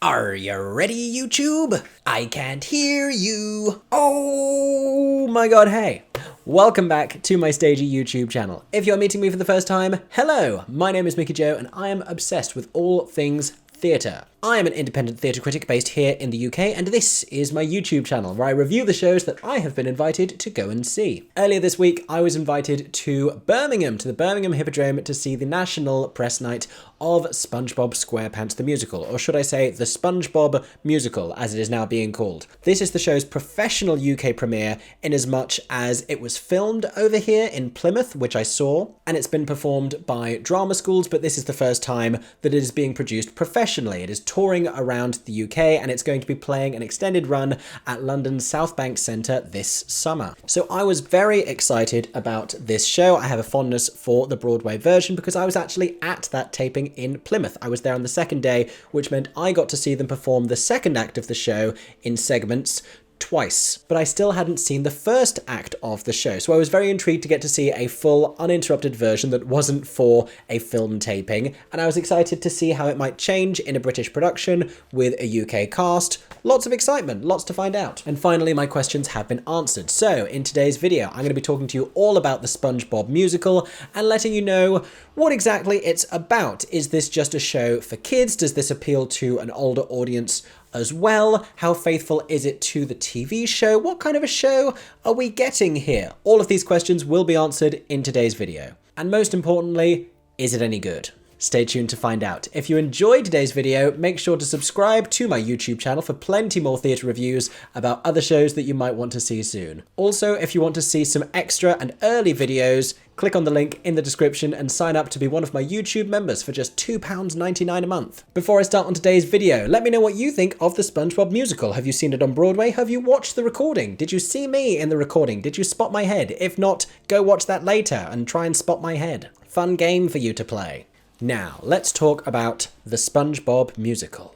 Are you ready, YouTube? I can't hear you. Oh my god, hey. Welcome back to my stagey YouTube channel. If you're meeting me for the first time, hello, my name is MickeyJo and I am obsessed with all things theatre. I am an independent theatre critic based here in the UK, and this is my YouTube channel where I review the shows that I have been invited to go and see. Earlier this week, I was invited to Birmingham, to the Birmingham Hippodrome, to see the national press night of Spongebob Squarepants the musical, or should I say the Spongebob musical, as it is now being called. This is the show's professional UK premiere in as much as it was filmed over here in Plymouth, which I saw, and it's been performed by drama schools, but this is the first time that it is being produced professionally. It is touring around the UK, and it's going to be playing an extended run at London's Southbank Centre this summer. So I was very excited about this show. I have a fondness for the Broadway version because I was actually at that taping in Plymouth. I was there on the second day, which meant I got to see them perform the second act of the show in segments twice, but I still hadn't seen the first act of the show, so I was very intrigued to get to see a full, uninterrupted version that wasn't for a film taping, and I was excited to see how it might change in a British production with a UK cast. Lots of excitement, lots to find out. And finally, my questions have been answered. So in today's video, I'm going to be talking to you all about the SpongeBob musical and letting you know what exactly it's about. Is this just a show for kids? Does this appeal to an older audience as well? How faithful is it to the TV show? What kind of a show are we getting here? All of these questions will be answered in today's video. And most importantly, is it any good? Stay tuned to find out. If you enjoyed today's video, make sure to subscribe to my YouTube channel for plenty more theatre reviews about other shows that you might want to see soon. Also, if you want to see some extra and early videos, click on the link in the description and sign up to be one of my YouTube members for just £2.99 a month. Before I start on today's video, let me know what you think of the SpongeBob musical. Have you seen it on Broadway? Have you watched the recording? Did you see me in the recording? Did you spot my head? If not, go watch that later and try and spot my head. Fun game for you to play. Now, let's talk about the SpongeBob musical.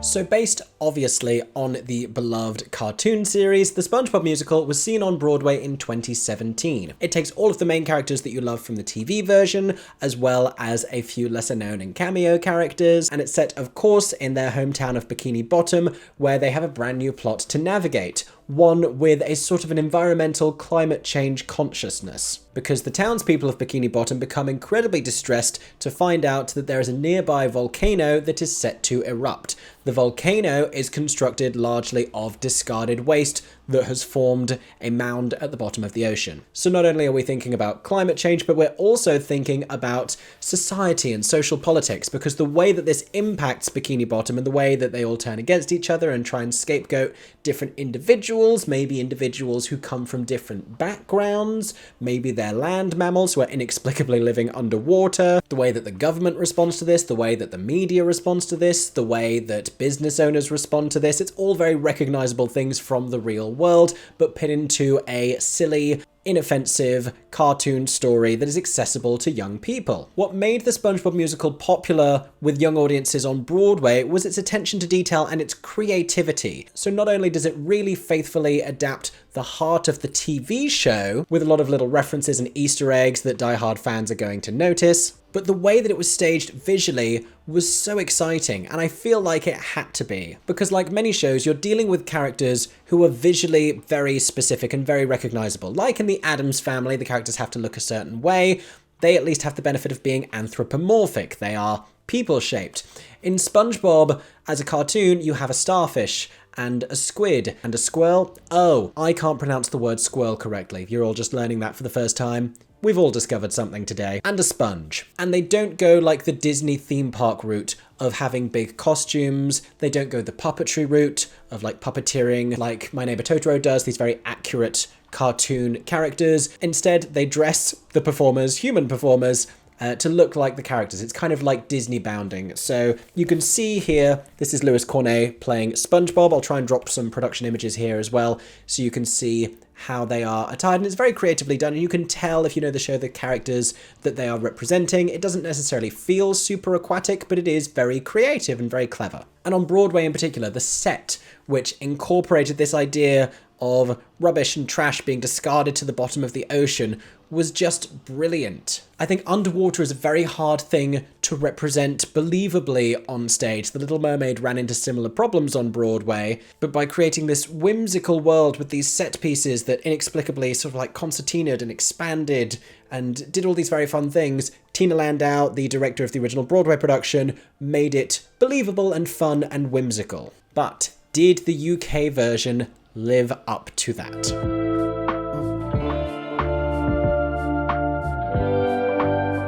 So based obviously on the beloved cartoon series, the SpongeBob musical was seen on Broadway in 2017. It takes all of the main characters that you love from the TV version, as well as a few lesser known and cameo characters, and it's set of course in their hometown of Bikini Bottom, where they have a brand new plot to navigate. One with a sort of an environmental climate change consciousness, because the townspeople of Bikini Bottom become incredibly distressed to find out that there is a nearby volcano that is set to erupt. The volcano is constructed largely of discarded waste that has formed a mound at the bottom of the ocean. So not only are we thinking about climate change, but we're also thinking about society and social politics, because the way that this impacts Bikini Bottom and the way that they all turn against each other and try and scapegoat different individuals, maybe individuals who come from different backgrounds, maybe they're land mammals who are inexplicably living underwater, the way that the government responds to this, the way that the media responds to this, the way that business owners respond to this, it's all very recognizable things from the real world, but put into a silly, inoffensive cartoon story that is accessible to young people. What made the SpongeBob musical popular with young audiences on Broadway was its attention to detail and its creativity. So not only does it really faithfully adapt the heart of the TV show, with a lot of little references and Easter eggs that die-hard fans are going to notice, but the way that it was staged visually was so exciting, and I feel like it had to be. Because like many shows, you're dealing with characters who are visually very specific and very recognizable. Like in the Addams Family, the characters have to look a certain way. They at least have the benefit of being anthropomorphic. They are people-shaped. In SpongeBob, as a cartoon, you have a starfish and a squid and a squirrel. Oh, I can't pronounce the word squirrel correctly. You're all just learning that for the first time. We've all discovered something today. And a sponge. And they don't go like the Disney theme park route of having big costumes. They don't go the puppetry route of like puppeteering like My Neighbor Totoro does, these very accurate cartoon characters. Instead, they dress the performers, human performers, to look like the characters. It's kind of like Disney bounding. So you can see here, this is Lewis Cornay playing SpongeBob. I'll try and drop some production images here as well, so you can see how they are attired, and it's very creatively done, and you can tell, if you know the show, the characters that they are representing. It doesn't necessarily feel super aquatic, but it is very creative and very clever. And on Broadway in particular, the set, which incorporated this idea of rubbish and trash being discarded to the bottom of the ocean, was just brilliant. I think underwater is a very hard thing to represent believably on stage. The Little Mermaid ran into similar problems on Broadway, but by creating this whimsical world with these set pieces that inexplicably sort of like concertinaed and expanded and did all these very fun things, Tina Landau, the director of the original Broadway production, made it believable and fun and whimsical. But did the UK version live up to that?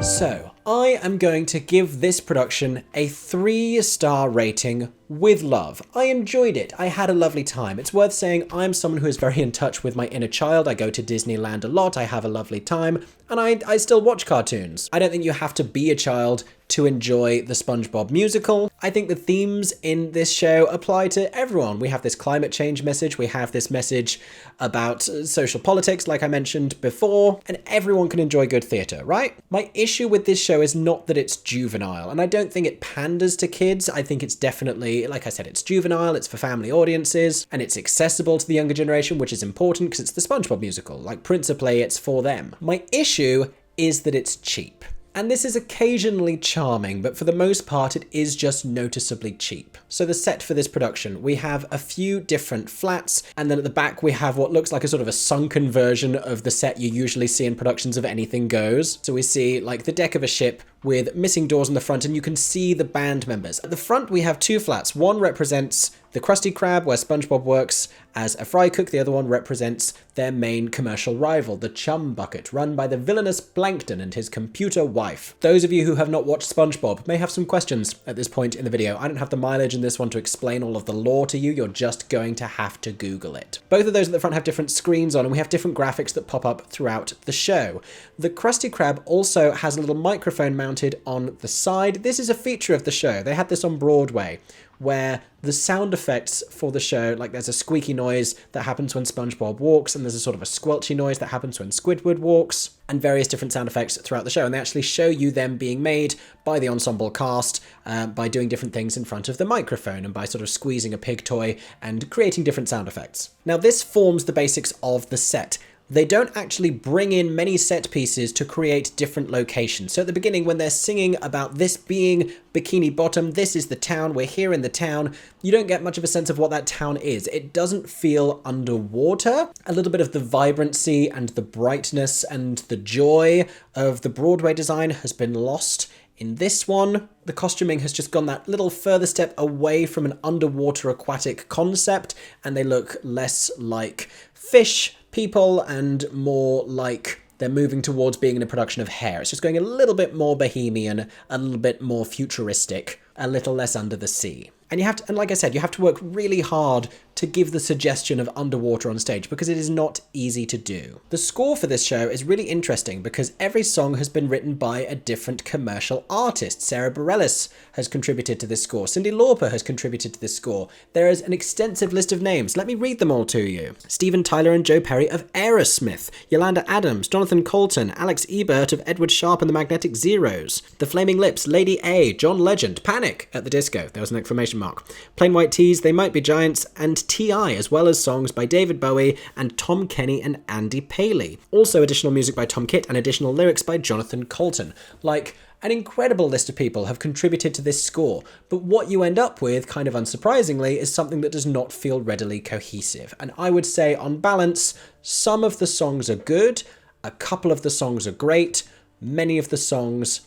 So, I am going to give this production a 3-star rating with love. I enjoyed it. I had a lovely time. It's worth saying I'm someone who is very in touch with my inner child. I go to Disneyland a lot. I have a lovely time. And I still watch cartoons. I don't think you have to be a child to enjoy the SpongeBob musical. I think the themes in this show apply to everyone. We have this climate change message. We have this message about social politics, like I mentioned before, and everyone can enjoy good theatre, right? My issue with this show is not that it's juvenile, and I don't think it panders to kids. I think it's definitely, like I said, it's juvenile, it's for family audiences, and it's accessible to the younger generation, which is important because it's the SpongeBob musical. Like, principally, it's for them. My issue is that it's cheap. And this is occasionally charming, but for the most part it is just noticeably cheap. So the set for this production, we have a few different flats, and then at the back we have what looks like a sort of a sunken version of the set you usually see in productions of Anything Goes. So we see like the deck of a ship with missing doors in the front, and you can see the band members. At the front we have 2 flats. One represents the Krusty Krab, where SpongeBob works as a fry cook. The other one represents their main commercial rival, the Chum Bucket, run by the villainous Plankton and his computer wife. Those of you who have not watched SpongeBob may have some questions at this point in the video. I don't have the mileage in this one to explain all of the lore to you. You're just going to have to Google it. Both of those at the front have different screens on, and we have different graphics that pop up throughout the show. The Krusty Krab also has a little microphone mounted on the side. This is a feature of the show. They had this on Broadway, where the sound effects for the show, like there's a squeaky noise that happens when SpongeBob walks, and there's a sort of a squelchy noise that happens when Squidward walks, and various different sound effects throughout the show. And they actually show you them being made by the ensemble cast by doing different things in front of the microphone and by sort of squeezing a pig toy and creating different sound effects. Now this forms the basics of the set. They don't actually bring in many set pieces to create different locations. So at the beginning, when they're singing about this being Bikini Bottom, this is the town, we're here in the town, you don't get much of a sense of what that town is. It doesn't feel underwater. A little bit of the vibrancy and the brightness and the joy of the Broadway design has been lost. In this one, the costuming has just gone that little further step away from an underwater aquatic concept, and they look less like fish people and more like they're moving towards being in a production of Hair. It's just going a little bit more bohemian, a little bit more futuristic, a little less under the sea. And you have to, and like I said, you have to work really hard to give the suggestion of underwater on stage because it is not easy to do. The score for this show is really interesting because every song has been written by a different commercial artist. Sarah Bareilles has contributed to this score. Cyndi Lauper has contributed to this score. There is an extensive list of names. Let me read them all to you. Steven Tyler and Joe Perry of Aerosmith, Yolanda Adams, Jonathan Colton, Alex Ebert of Edward Sharpe and the Magnetic Zeros, The Flaming Lips, Lady A, John Legend, Panic at the Disco, there was an exclamation mark, Plain White Tees, They Might Be Giants, and T.I., as well as songs by David Bowie and Tom Kenny and Andy Paley. Also additional music by Tom Kitt and additional lyrics by Jonathan Colton. Like, an incredible list of people have contributed to this score, but what you end up with, kind of unsurprisingly, is something that does not feel readily cohesive. And I would say, on balance, some of the songs are good, a couple of the songs are great, many of the songs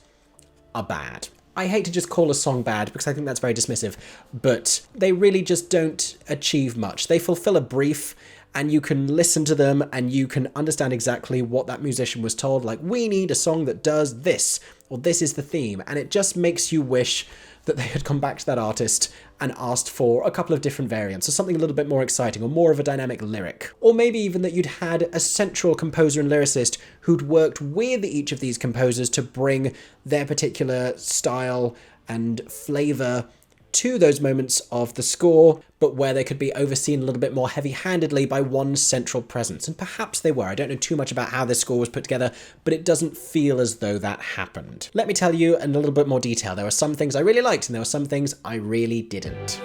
are bad. I hate to just call a song bad because I think that's very dismissive, but they really just don't achieve much. They fulfill a brief and you can listen to them and you can understand exactly what that musician was told, like, we need a song that does this, or this is the theme, and it just makes you wish that they had come back to that artist and asked for a couple of different variants, or something a little bit more exciting, or more of a dynamic lyric. Or maybe even that you'd had a central composer and lyricist who'd worked with each of these composers to bring their particular style and flavour to those moments of the score, but where they could be overseen a little bit more heavy-handedly by one central presence. And perhaps they were. I don't know too much about how this score was put together, but it doesn't feel as though that happened. Let me tell you in a little bit more detail. There were some things I really liked, and there were some things I really didn't.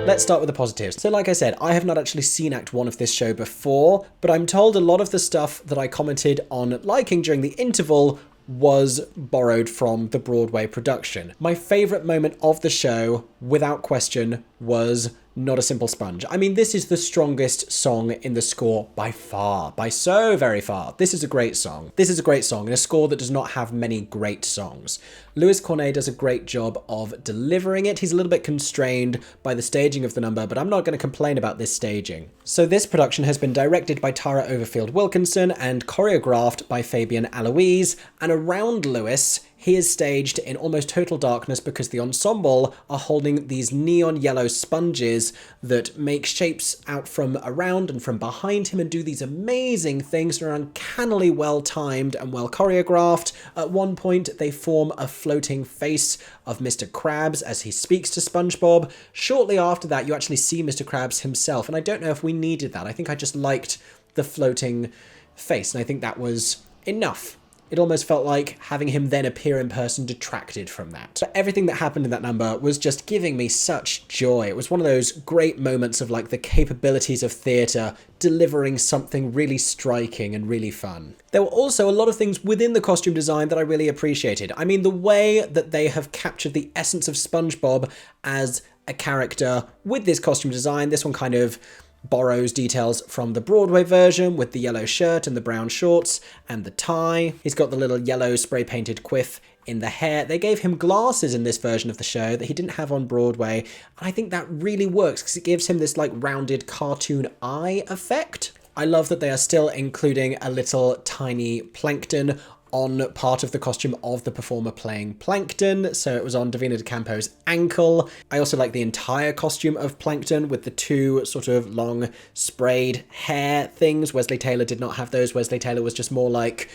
Let's start with the positives. So like I said, I have not actually seen Act 1 of this show before, but I'm told a lot of the stuff that I commented on liking during the interval was borrowed from the Broadway production. My favourite moment of the show, without question, was Not a Simple Sponge. I mean, this is the strongest song in the score by far, by so very far. This is a great song. This is a great song, and a score that does not have many great songs. Lewis Cornay does a great job of delivering it. He's a little bit constrained by the staging of the number, but I'm not going to complain about this staging. So this production has been directed by Tara Overfield Wilkinson and choreographed by Fabian Aloise, and around Lewis, he is staged in almost total darkness because the ensemble are holding these neon yellow sponges that make shapes out from around and from behind him and do these amazing things that are uncannily well timed and well choreographed. At one point, they form a floating face of Mr. Krabs as he speaks to SpongeBob. Shortly after that, you actually see Mr. Krabs himself, and I don't know if we needed that. I think I just liked the floating face, and I think that was enough. It almost felt like having him then appear in person detracted from that. But everything that happened in that number was just giving me such joy. It was one of those great moments of like the capabilities of theatre delivering something really striking and really fun. There were also a lot of things within the costume design that I really appreciated. I mean, the way that they have captured the essence of SpongeBob as a character with this costume design. This one kind of borrows details from the Broadway version with the yellow shirt and the brown shorts and the tie. He's got the little yellow spray painted quiff in the hair. They gave him glasses in this version of the show that he didn't have on Broadway. And I think that really works because it gives him this like rounded cartoon eye effect. I love that they are still including a little tiny plankton on part of the costume of the performer playing Plankton, so it was on Divina de Campo's ankle. I also like the entire costume of Plankton with the two sort of long sprayed hair things. Wesley Taylor did not have those. Wesley Taylor was just more like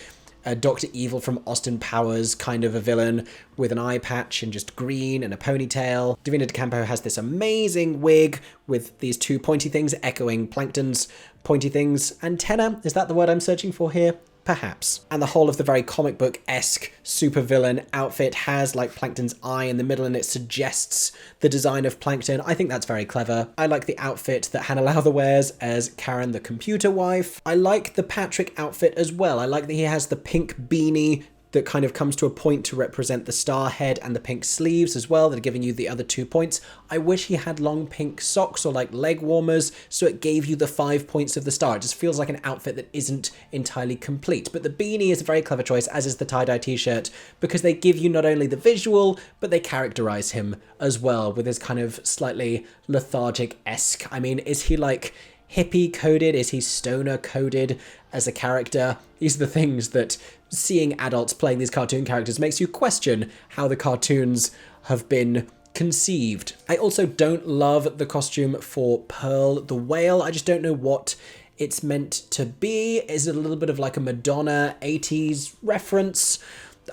a Dr. Evil from Austin Powers kind of a villain with an eye patch and just green and a ponytail. Divina de Campo has this amazing wig with these two pointy things echoing Plankton's pointy things. Antenna, is that the word I'm searching for here? Perhaps. And the whole of the very comic book-esque supervillain outfit has like Plankton's eye in the middle and it suggests the design of Plankton. I think that's very clever. I like the outfit that Hannah Lowther wears as Karen the computer wife. I like the Patrick outfit as well. I like that he has the pink beanie that kind of comes to a point to represent the star head and the pink sleeves as well that are giving you the other 2 points. I wish he had long pink socks or like leg warmers so it gave you the 5 points of the star. It just feels like an outfit that isn't entirely complete. But the beanie is a very clever choice, as is the tie-dye t-shirt, because they give you not only the visual, but they characterize him as well with his kind of slightly lethargic-esque. I mean, is he like hippie coded? Is he stoner coded as a character? These are the things that seeing adults playing these cartoon characters makes you question how the cartoons have been conceived. I also don't love the costume for Pearl the whale. I just don't know what it's meant to be. Is it a little bit of like a Madonna 80s reference?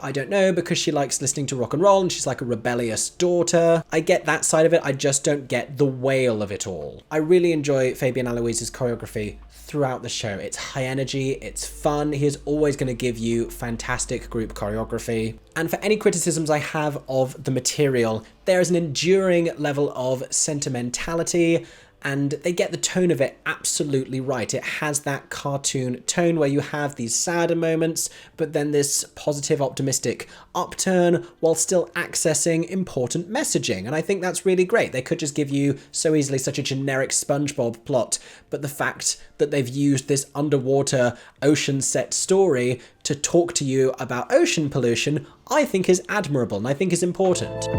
I don't know, because she likes listening to rock and roll and she's like a rebellious daughter. I get that side of it, I just don't get the whale of it all. I really enjoy Fabian Aloise's choreography throughout the show. It's high energy, it's fun, he is always going to give you fantastic group choreography. And for any criticisms I have of the material, there is an enduring level of sentimentality, and they get the tone of it absolutely right. It has that cartoon tone where you have these sadder moments, but then this positive, optimistic upturn while still accessing important messaging. And I think that's really great. They could just give you so easily such a generic SpongeBob plot, but the fact that they've used this underwater ocean set story to talk to you about ocean pollution, I think is admirable and I think is important.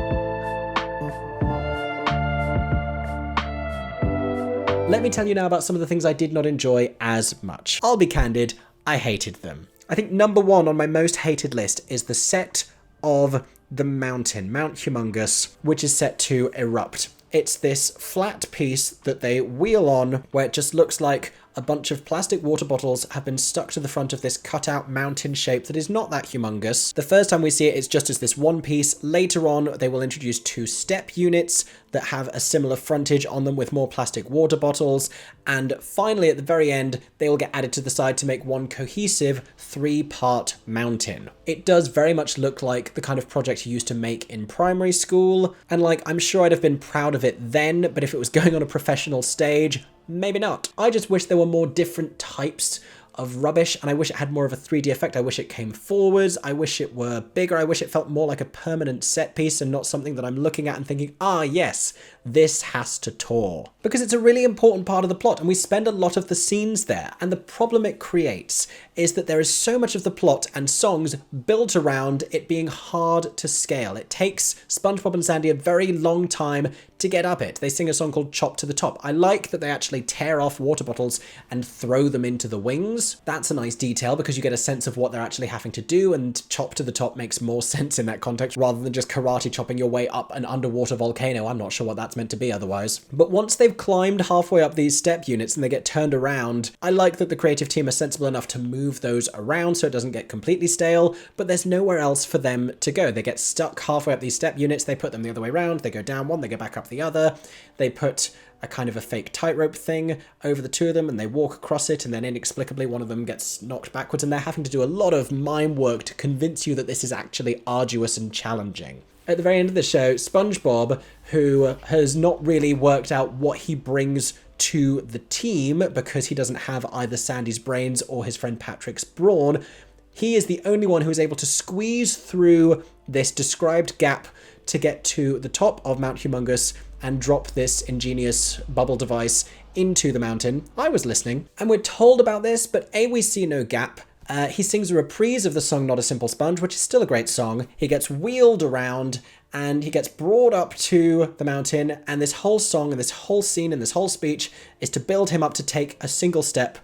Let me tell you now about some of the things I did not enjoy as much. I'll be candid, I hated them. I think number one on my most hated list is the set of the mountain, Mount Humongous, which is set to erupt. It's this flat piece that they wheel on where it just looks like a bunch of plastic water bottles have been stuck to the front of this cutout mountain shape that is not that humongous. The first time we see it, it's just as this one piece. Later on, they will introduce 2 step units that have a similar frontage on them with more plastic water bottles. And finally, at the very end, they will get added to the side to make one cohesive 3-part mountain. It does very much look like the kind of project you used to make in primary school. And like, I'm sure I'd have been proud of it then, but if it was going on a professional stage, maybe not. I just wish there were more different types of rubbish, and I wish it had more of a 3D effect. I wish it came forwards. I wish it were bigger. I wish it felt more like a permanent set piece and not something that I'm looking at and thinking, ah, yes, this has to tour. Because it's a really important part of the plot, and we spend a lot of the scenes there. And the problem it creates is that there is so much of the plot and songs built around it being hard to scale. It takes SpongeBob and Sandy a very long time to get up it. They sing a song called Chop to the Top. I like that they actually tear off water bottles and throw them into the wings. That's a nice detail because you get a sense of what they're actually having to do, and Chop to the Top makes more sense in that context rather than just karate chopping your way up an underwater volcano. I'm not sure what that's meant to be otherwise. But once they've climbed halfway up these step units and they get turned around, I like that the creative team are sensible enough to move those around so it doesn't get completely stale, but there's nowhere else for them to go. They get stuck halfway up these step units, they put them the other way around, they go down one, they go back up the other, they put a kind of a fake tightrope thing over the 2 of them and they walk across it, and then inexplicably one of them gets knocked backwards, and they're having to do a lot of mime work to convince you that this is actually arduous and challenging. At the very end of the show, SpongeBob, who has not really worked out what he brings to the team because he doesn't have either Sandy's brains or his friend Patrick's brawn, he is the only one who is able to squeeze through this described gap to get to the top of Mount Humongous and drop this ingenious bubble device into the mountain. I was listening, and we're told about this, but A, we see no gap. He sings a reprise of the song Not a Simple Sponge, which is still a great song. He gets wheeled around and he gets brought up to the mountain, and this whole song and this whole scene and this whole speech is to build him up to take a single step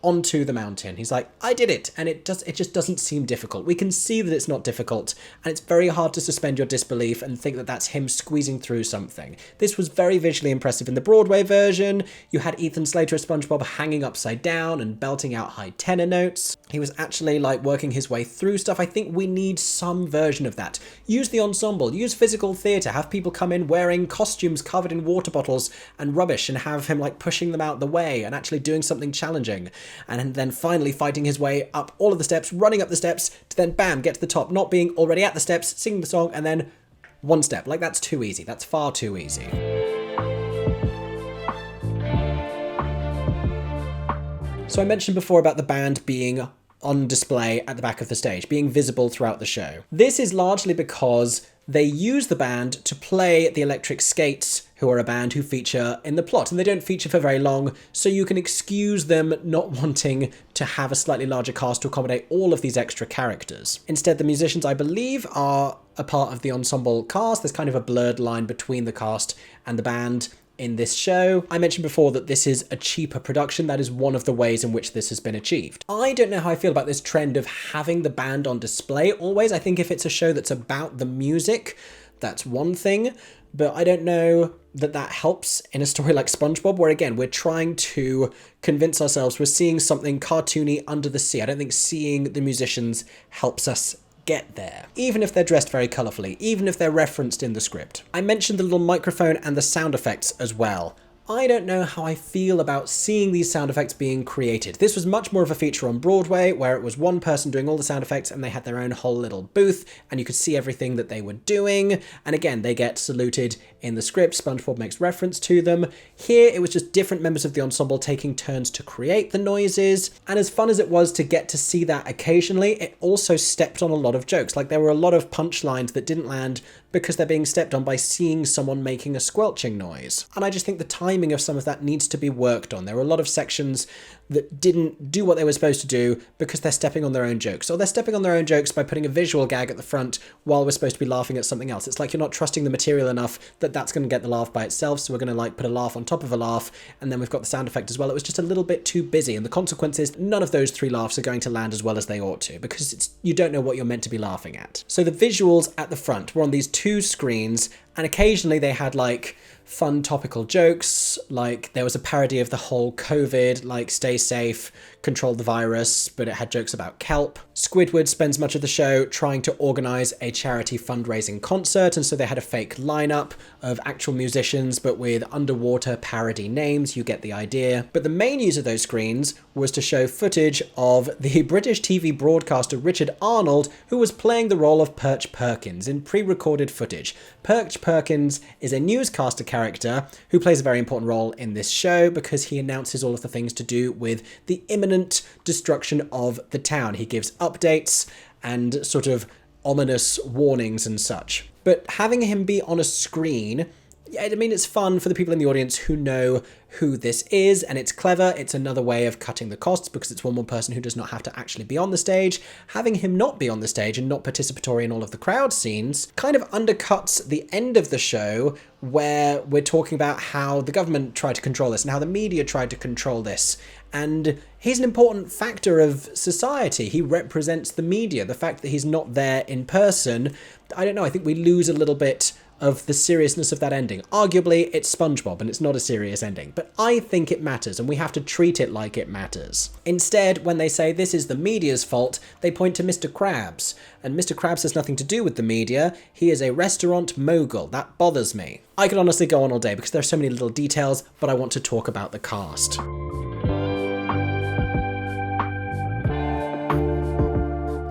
onto the mountain. He's like, I did it, and it just doesn't seem difficult. We can see that it's not difficult, and it's very hard to suspend your disbelief and think that that's him squeezing through something. This was very visually impressive in the Broadway version. You had Ethan Slater as SpongeBob hanging upside down and belting out high tenor notes. He was actually like working his way through stuff. I think we need some version of that. Use the ensemble, use physical theatre, have people come in wearing costumes covered in water bottles and rubbish and have him like pushing them out the way and actually doing something challenging. And then finally fighting his way up all of the steps, running up the steps to then bam, get to the top, not being already at the steps, singing the song, and then one step. Like, that's too easy. That's far too easy. So I mentioned before about the band being on display at the back of the stage, being visible throughout the show. This is largely because they use the band to play the Electric Skates, who are a band who feature in the plot, and they don't feature for very long, so you can excuse them not wanting to have a slightly larger cast to accommodate all of these extra characters. Instead, the musicians, I believe, are a part of the ensemble cast. There's kind of a blurred line between the cast and the band in this show. I mentioned before that this is a cheaper production. That is one of the ways in which this has been achieved. I don't know how I feel about this trend of having the band on display always. I think if it's a show that's about the music, that's one thing, but I don't know that that helps in a story like SpongeBob, where again, we're trying to convince ourselves we're seeing something cartoony under the sea. I don't think seeing the musicians helps us get there, even if they're dressed very colourfully, even if they're referenced in the script. I mentioned the little microphone and the sound effects as well. I don't know how I feel about seeing these sound effects being created. This was much more of a feature on Broadway, where it was one person doing all the sound effects and they had their own whole little booth and you could see everything that they were doing. And again, they get saluted in the script. SpongeBob makes reference to them. Here, it was just different members of the ensemble taking turns to create the noises. And as fun as it was to get to see that occasionally, it also stepped on a lot of jokes. Like, there were a lot of punchlines that didn't land because they're being stepped on by seeing someone making a squelching noise. And I just think the timing of some of that needs to be worked on. There were a lot of sections that didn't do what they were supposed to do because they're stepping on their own jokes. Or they're stepping on their own jokes by putting a visual gag at the front while we're supposed to be laughing at something else. It's like you're not trusting the material enough that that's going to get the laugh by itself, so we're going to like put a laugh on top of a laugh, and then we've got the sound effect as well. It was just a little bit too busy, and the consequence is none of those 3 laughs are going to land as well as they ought to, because you don't know what you're meant to be laughing at. So the visuals at the front were on these 2 screens, and occasionally they had like fun topical jokes, like there was a parody of the whole COVID, like stay safe, control the virus, but it had jokes about kelp. Squidward spends much of the show trying to organise a charity fundraising concert, and so they had a fake lineup of actual musicians but with underwater parody names. You get the idea. But the main use of those screens was to show footage of the British TV broadcaster Richard Arnold, who was playing the role of Perch Perkins in pre-recorded footage. Perch Perkins is a newscaster character who plays a very important role in this show because he announces all of the things to do with the imminent destruction of the town. He gives updates and sort of ominous warnings and such. But having him be on a screen, I mean, it's fun for the people in the audience who know who this is, and it's clever. It's another way of cutting the costs because it's one more person who does not have to actually be on the stage. Having him not be on the stage and not participatory in all of the crowd scenes kind of undercuts the end of the show, where we're talking about how the government tried to control this and how the media tried to control this. And he's an important factor of society. He represents the media. The fact that he's not there in person, I don't know, I think we lose a little bit of the seriousness of that ending. Arguably, it's SpongeBob and it's not a serious ending, but I think it matters and we have to treat it like it matters. Instead, when they say this is the media's fault, they point to Mr. Krabs, and Mr. Krabs has nothing to do with the media. He is a restaurant mogul. That bothers me. I could honestly go on all day because there are so many little details, but I want to talk about the cast.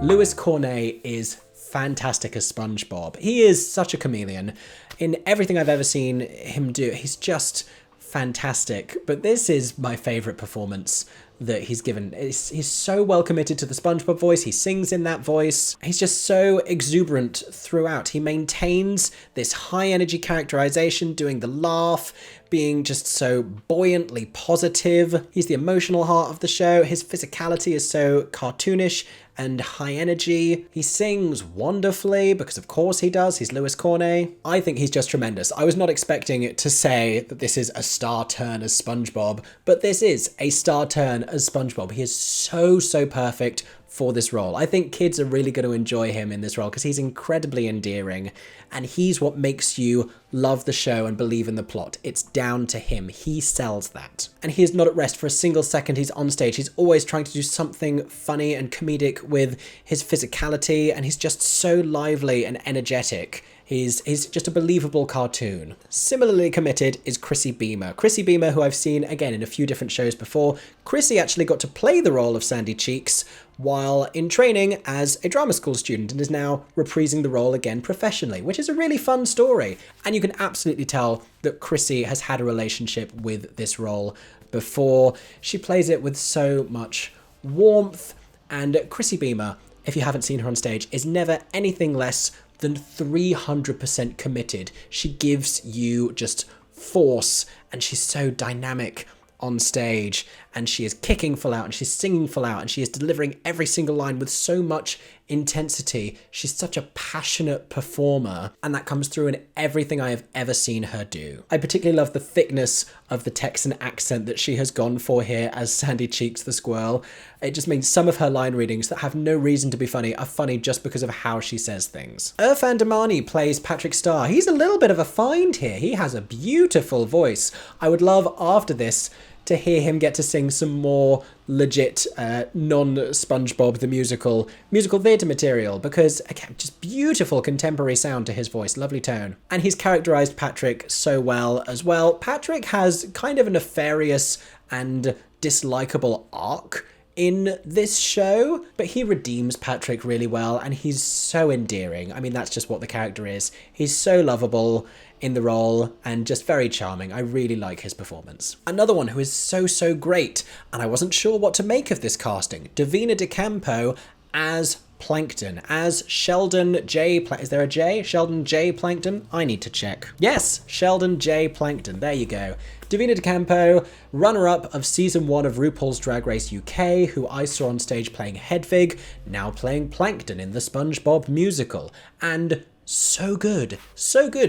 Lewis Cornay is fantastic as SpongeBob. He is such a chameleon. In everything I've ever seen him do, he's just fantastic. But this is my favourite performance that he's given. He's so well committed to the SpongeBob voice. He sings in that voice. He's just so exuberant throughout. He maintains this high energy characterization, doing the laugh, being just so buoyantly positive. He's the emotional heart of the show. His physicality is so cartoonish and high energy. He sings wonderfully because of course he does. He's Lewis Cornay. I think he's just tremendous. I was not expecting it to say that this is a star turn as SpongeBob, but this is a star turn as SpongeBob. He is so perfect for this role. I think kids are really going to enjoy him in this role because he's incredibly endearing and he's what makes you love the show and believe in the plot. It's down to him. He sells that. And he is not at rest for a single second he's on stage. He's always trying to do something funny and comedic with his physicality, and he's just so lively and energetic. He's just a believable cartoon. Similarly committed is Chrissie Bhima. Chrissie Bhima, who I've seen, again, in a few different shows before. Chrissie actually got to play the role of Sandy Cheeks while in training as a drama school student and is now reprising the role again professionally, which is a really fun story. And you can absolutely tell that Chrissie has had a relationship with this role before. She plays it with so much warmth, and Chrissie Bhima, if you haven't seen her on stage, is never anything less than 300% committed. She gives you just force, and she's so dynamic on stage, and she is kicking full out and she's singing full out and she is delivering every single line with so much intensity. She's such a passionate performer, and that comes through in everything I have ever seen her do. I particularly love the thickness of the Texan accent that she has gone for here as Sandy Cheeks the squirrel. It just means some of her line readings that have no reason to be funny are funny just because of how she says things. Irfan Damani plays Patrick Star. He's a little bit of a find here. He has a beautiful voice. I would love after this to hear him get to sing some more legit non-SpongeBob the musical theatre material, because again, just beautiful contemporary sound to his voice, lovely tone. And he's characterised Patrick so well as well. Patrick has kind of a nefarious and dislikable arc in this show, but he redeems Patrick really well, and he's so endearing. I mean, that's just what the character is. He's so lovable in the role and just very charming. I really like his performance. Another one who is so great, and I wasn't sure what to make of this casting, Divina de Campo as Plankton as Sheldon J. Is there a J? Sheldon J. Plankton? I need to check. Yes, Sheldon J. Plankton. There you go. Divina de Campo, runner-up of season 1 of RuPaul's Drag Race UK, who I saw on stage playing Hedwig, now playing Plankton in the SpongeBob musical. And so good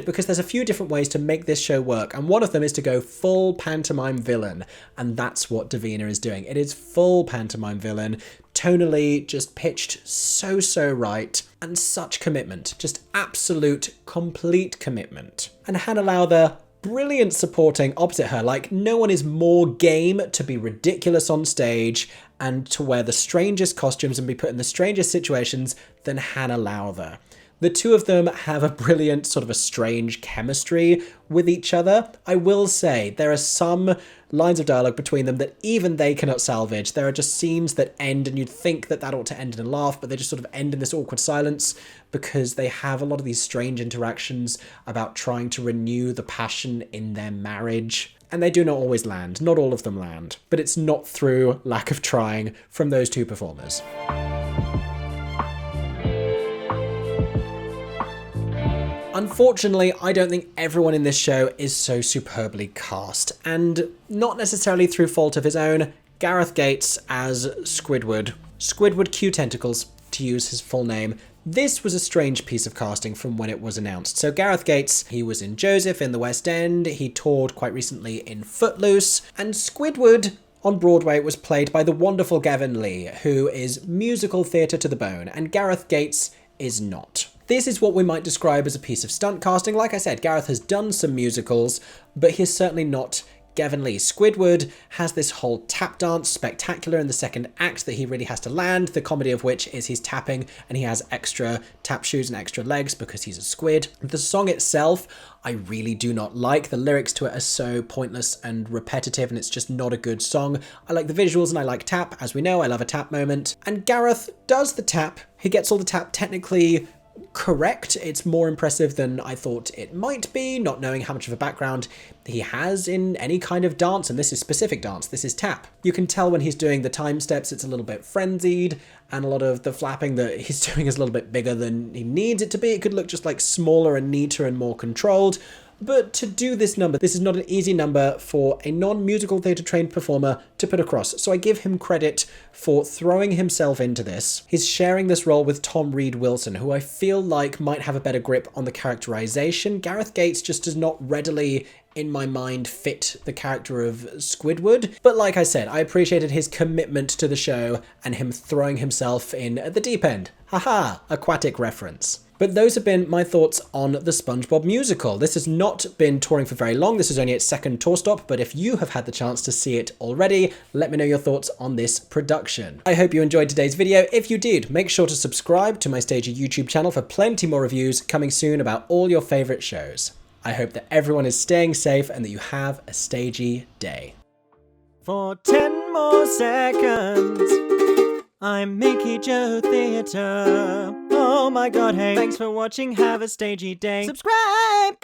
because there's a few different ways to make this show work, and one of them is to go full pantomime villain, and that's what Divina is doing. It is full pantomime villain, tonally just pitched so right, and such commitment, just absolute complete commitment. And Hannah Lowther, brilliant supporting opposite her. Like, no one is more game to be ridiculous on stage and to wear the strangest costumes and be put in the strangest situations than Hannah Lowther. The two of them have a brilliant, sort of a strange chemistry with each other. I will say there are some lines of dialogue between them that even they cannot salvage. There are just scenes that end and you'd think that that ought to end in a laugh, but they just sort of end in this awkward silence because they have a lot of these strange interactions about trying to renew the passion in their marriage. And they do not always land. Not all of them land. But it's not through lack of trying from those two performers. Unfortunately, I don't think everyone in this show is so superbly cast, and not necessarily through fault of his own. Gareth Gates as Squidward. Squidward Q Tentacles, to use his full name. This was a strange piece of casting from when it was announced. So Gareth Gates, he was in Joseph in the West End, he toured quite recently in Footloose, and Squidward on Broadway was played by the wonderful Gavin Lee, who is musical theatre to the bone, and Gareth Gates is not. This is what we might describe as a piece of stunt casting. Like I said, Gareth has done some musicals, but he's certainly not Gavin Lee. Squidward has this whole tap dance spectacular in the second act that he really has to land, the comedy of which is he's tapping and he has extra tap shoes and extra legs because he's a squid. The song itself, I really do not like. The lyrics to it are so pointless and repetitive and it's just not a good song. I like the visuals and I like tap. As we know, I love a tap moment. And Gareth does the tap. He gets all the tap technically correct. It's more impressive than I thought it might be, not knowing how much of a background he has in any kind of dance, and this is specific dance, this is tap. You can tell when he's doing the time steps it's a little bit frenzied, and a lot of the flapping that he's doing is a little bit bigger than he needs it to be. It could look just like smaller and neater and more controlled. But to do this number, this is not an easy number for a non-musical theatre trained performer to put across. So I give him credit for throwing himself into this. He's sharing this role with Tom Reed Wilson, who I feel like might have a better grip on the characterization. Gareth Gates just does not readily, in my mind, fit the character of Squidward. But like I said, I appreciated his commitment to the show and him throwing himself in at the deep end. Haha, aquatic reference. But those have been my thoughts on the SpongeBob musical. This has not been touring for very long. This is only its second tour stop, but if you have had the chance to see it already, let me know your thoughts on this production. I hope you enjoyed today's video. If you did, make sure to subscribe to my Stagey YouTube channel for plenty more reviews coming soon about all your favorite shows. I hope that everyone is staying safe and that you have a stagey day. For 10 more seconds, I'm MickeyJoTheatre. Oh my god, hey. Thanks for watching, have a stagey day. Subscribe!